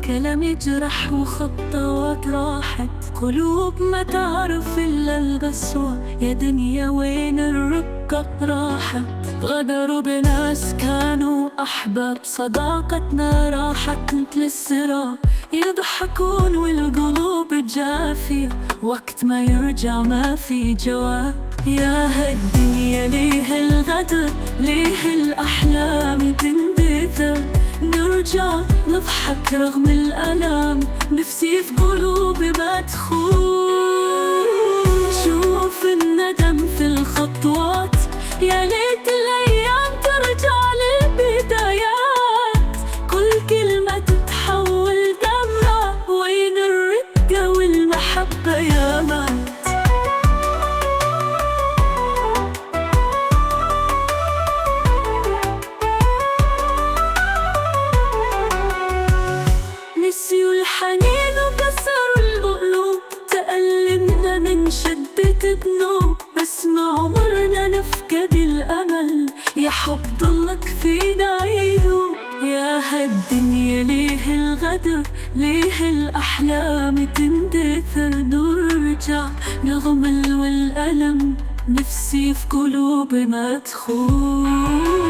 كلام يجرح وخطوات راحت، قلوب ما تعرف إلا القسوة، يا دنيا وين الرقة راحت. غدروا بناس كانوا أحباب، صداقتنا راحت مثل السراب، يضحكون والقلوب جافية، وقت ما يرجع ما في جواب. يا هالدنيا ليه الغدر، ليه الأحلام تندثر، نرجع نضحك رغم الألم، نفسي في قلوبي ما تخون. شوف الندم في الخطوات، يا ليت الأيام ترجع للبدايات، كل كلمة تتحول دمعة، وين الرقة والمحبة يا مات. نسيوا الحنين وكسروا القلوب، تألمنا من شدة ذنوب، بس ما عمرنا نفقد الأمل، يا حب ضلك فينا عيوب. يا هالدنيا ليه الغدر، ليه الأحلام تندثر، نرجع نغمل والألم، نفسي في قلوب ما تخون.